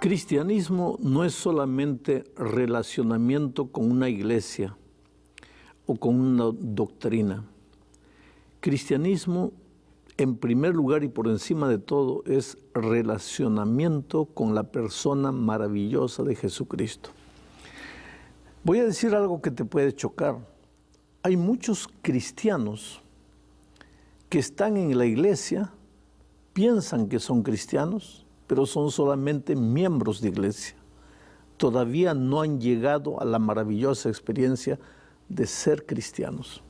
Cristianismo no es solamente relacionamiento con una iglesia o con una doctrina. Cristianismo, en primer lugar y por encima de todo, es relacionamiento con la persona maravillosa de Jesucristo. Voy a decir algo que te puede chocar. Hay muchos cristianos que están en la iglesia, piensan que son cristianos, pero son solamente miembros de iglesia. Todavía no han llegado a la maravillosa experiencia de ser cristianos.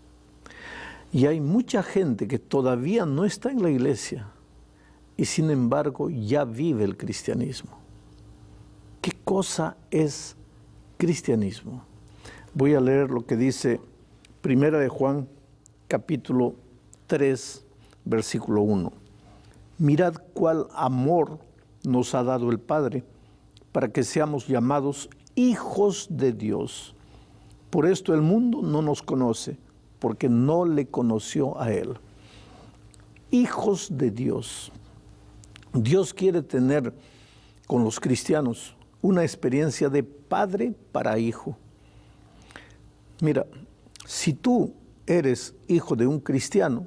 Y hay mucha gente que todavía no está en la iglesia y sin embargo ya vive el cristianismo. ¿Qué cosa es cristianismo? Voy a leer lo que dice Primera de Juan, capítulo 3, versículo 1. Mirad cuál amor nos ha dado el Padre para que seamos llamados hijos de Dios. Por esto el mundo no nos conoce, porque no le conoció a Él. Hijos de Dios. Dios quiere tener con los cristianos una experiencia de padre para hijo. Mira, si tú eres hijo de un cristiano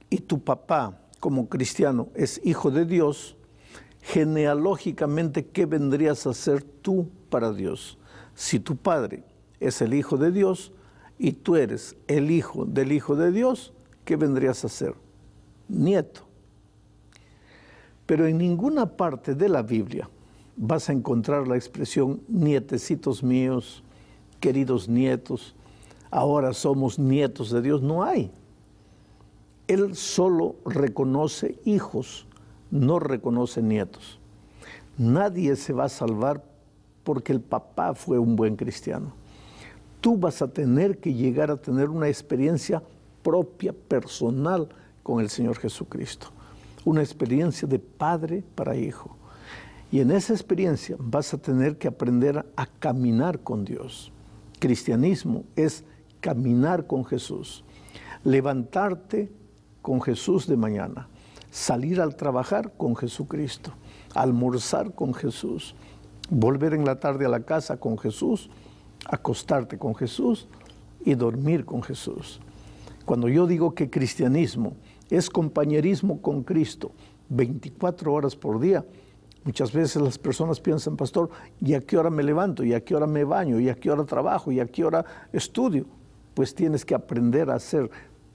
y tu papá como cristiano es hijo de Dios, genealógicamente, ¿qué vendrías a ser tú para Dios? Si tu padre es el hijo de Dios y tú eres el hijo de Dios, ¿qué vendrías a ser? Nieto. Pero en ninguna parte de la Biblia vas a encontrar la expresión nietecitos míos, queridos nietos, ahora somos nietos de Dios. No hay. Él solo reconoce hijos, no reconoce nietos. Nadie se va a salvar porque el papá fue un buen cristiano. Tú vas a tener que llegar a tener una experiencia propia, personal con el Señor Jesucristo. Una experiencia de padre para hijo. Y en esa experiencia vas a tener que aprender a caminar con Dios. Cristianismo es caminar con Jesús. Levantarte con Jesús de mañana. Salir al trabajar con Jesucristo. Almorzar con Jesús. Volver en la tarde a la casa con Jesús. Acostarte con Jesús y dormir con Jesús. Cuando yo digo que cristianismo es compañerismo con Cristo 24 horas por día, muchas veces las personas piensan, pastor, ¿y a qué hora me levanto? ¿Y a qué hora me baño? ¿Y a qué hora trabajo? ¿Y a qué hora estudio? Pues tienes que aprender a hacer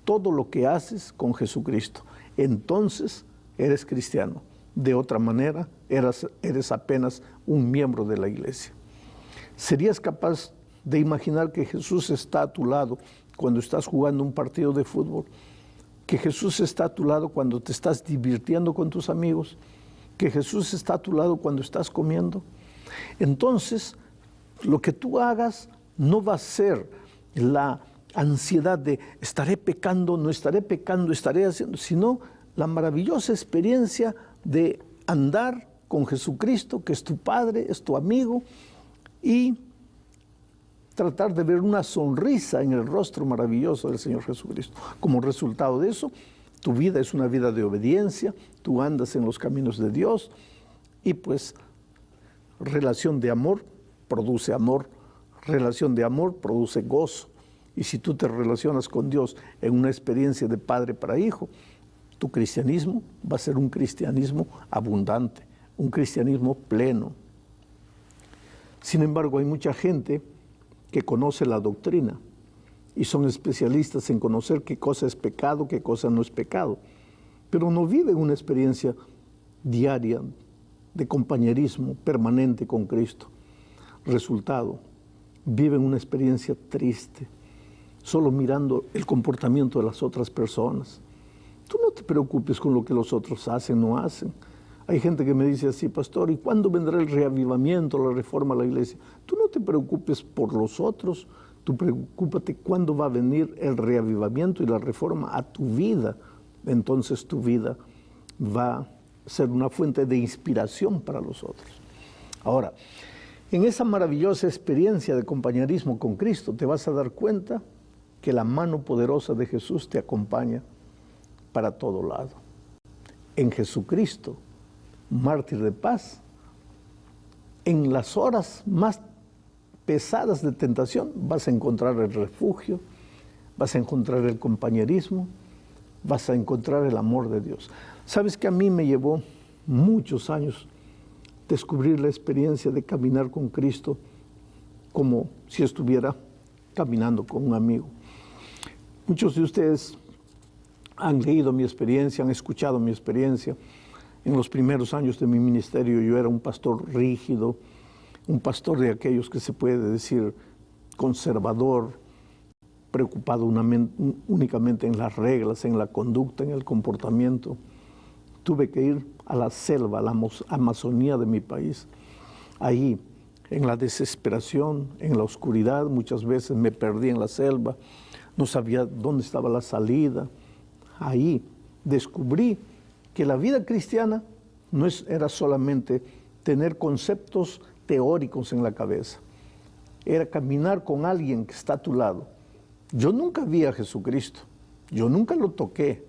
todo lo que haces con Jesucristo. Entonces eres cristiano. De otra manera, eres apenas un miembro de la iglesia. ¿Serías capaz de imaginar que Jesús está a tu lado cuando estás jugando un partido de fútbol? Que Jesús está a tu lado cuando te estás divirtiendo con tus amigos, que Jesús está a tu lado cuando estás comiendo. Entonces, lo que tú hagas no va a ser la ansiedad de estaré pecando, no estaré pecando, estaré haciendo, sino la maravillosa experiencia de andar con Jesucristo, que es tu Padre, es tu amigo, y tratar de ver una sonrisa en el rostro maravilloso del Señor Jesucristo. Como resultado de eso, tu vida es una vida de obediencia, tú andas en los caminos de Dios y pues relación de amor produce amor, relación de amor produce gozo. Y si tú te relacionas con Dios en una experiencia de padre para hijo, tu cristianismo va a ser un cristianismo abundante, un cristianismo pleno. Sin embargo, hay mucha gente que conoce la doctrina y son especialistas en conocer qué cosa es pecado, qué cosa no es pecado, pero no viven una experiencia diaria de compañerismo permanente con Cristo. Resultado, viven una experiencia triste, solo mirando el comportamiento de las otras personas. Tú no te preocupes con lo que los otros hacen, no hacen. Hay gente que me dice así, pastor, ¿y cuándo vendrá el reavivamiento, la reforma a la iglesia? Tú no te preocupes por los otros, tú preocúpate cuándo va a venir el reavivamiento y la reforma a tu vida. Entonces tu vida va a ser una fuente de inspiración para los otros. Ahora, en esa maravillosa experiencia de compañerismo con Cristo, te vas a dar cuenta que la mano poderosa de Jesús te acompaña para todo lado. En Jesucristo, mártir de paz, en las horas más pesadas de tentación vas a encontrar el refugio, vas a encontrar el compañerismo, vas a encontrar el amor de Dios. Sabes que a mí me llevó muchos años descubrir la experiencia de caminar con Cristo como si estuviera caminando con un amigo. Muchos de ustedes han leído mi experiencia, han escuchado mi experiencia. En los primeros años de mi ministerio yo era un pastor rígido, un pastor de aquellos que se puede decir conservador, preocupado únicamente en las reglas, en la conducta, en el comportamiento. Tuve que ir a la selva, a la Amazonía de mi país. Ahí, en la desesperación, en la oscuridad, muchas veces me perdí en la selva, no sabía dónde estaba la salida. Ahí descubrí que la vida cristiana no era solamente tener conceptos teóricos en la cabeza, era caminar con alguien que está a tu lado. Yo nunca vi a Jesucristo, yo nunca lo toqué.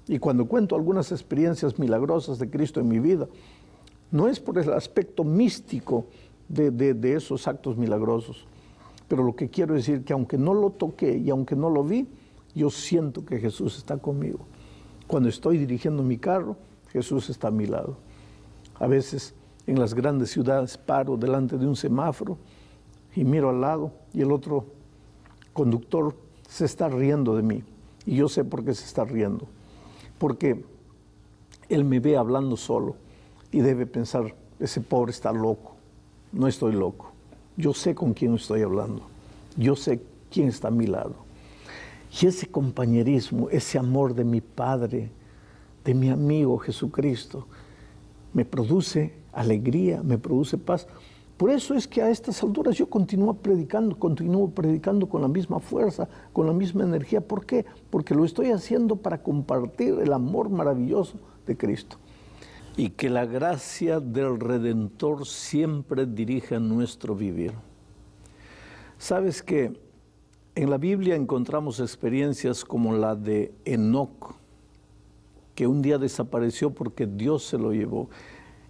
Y cuando cuento algunas experiencias milagrosas de Cristo en mi vida, no es por el aspecto místico de esos actos milagrosos, pero lo que quiero decir es que aunque no lo toqué y aunque no lo vi, yo siento que Jesús está conmigo. Cuando estoy dirigiendo mi carro, Jesús está a mi lado. A veces en las grandes ciudades paro delante de un semáforo y miro al lado y el otro conductor se está riendo de mí. Y yo sé por qué se está riendo. Porque él me ve hablando solo y debe pensar, ese pobre está loco. No estoy loco. Yo sé con quién estoy hablando. Yo sé quién está a mi lado. Y ese compañerismo, ese amor de mi Padre, de mi amigo Jesucristo, me produce alegría, me produce paz. Por eso es que a estas alturas yo continúo predicando con la misma fuerza, con la misma energía. ¿Por qué? Porque lo estoy haciendo para compartir el amor maravilloso de Cristo. Y que la gracia del Redentor siempre dirija nuestro vivir. ¿Sabes que en la Biblia encontramos experiencias como la de Enoc, que un día desapareció porque Dios se lo llevó?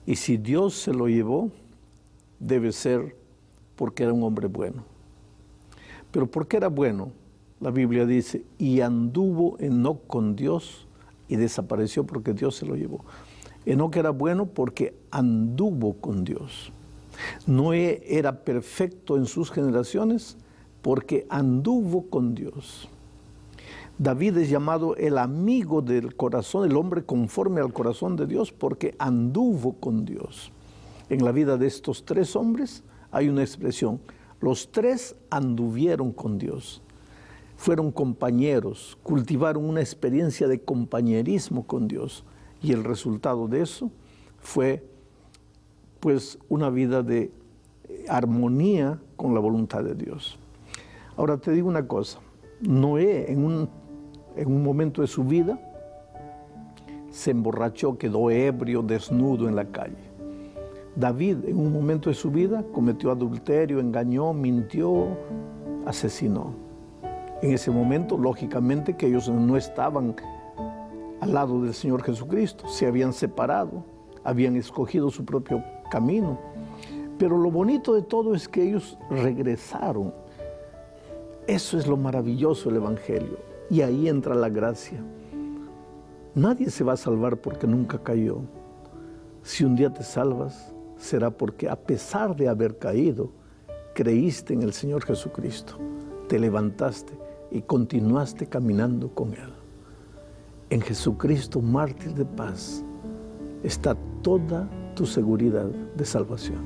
Y si Dios se lo llevó, debe ser porque era un hombre bueno. Pero ¿por qué era bueno? La Biblia dice, y anduvo Enoc con Dios y desapareció porque Dios se lo llevó. Enoc era bueno porque anduvo con Dios. Noé era perfecto en sus generaciones porque anduvo con Dios. David es llamado el amigo del corazón, el hombre conforme al corazón de Dios, porque anduvo con Dios. En la vida de estos tres hombres hay una expresión, los tres anduvieron con Dios, fueron compañeros, cultivaron una experiencia de compañerismo con Dios y el resultado de eso fue pues una vida de armonía con la voluntad de Dios. Ahora te digo una cosa, Noé en un momento de su vida se emborrachó, quedó ebrio, desnudo en la calle. David en un momento de su vida cometió adulterio, engañó, mintió, asesinó. En ese momento, lógicamente, que ellos no estaban al lado del Señor Jesucristo, se habían separado, habían escogido su propio camino. Pero lo bonito de todo es que ellos regresaron. Eso es lo maravilloso del Evangelio. Y ahí entra la gracia. Nadie se va a salvar porque nunca cayó. Si un día te salvas, será porque a pesar de haber caído, creíste en el Señor Jesucristo, te levantaste y continuaste caminando con Él. En Jesucristo, mártir de paz, está toda tu seguridad de salvación.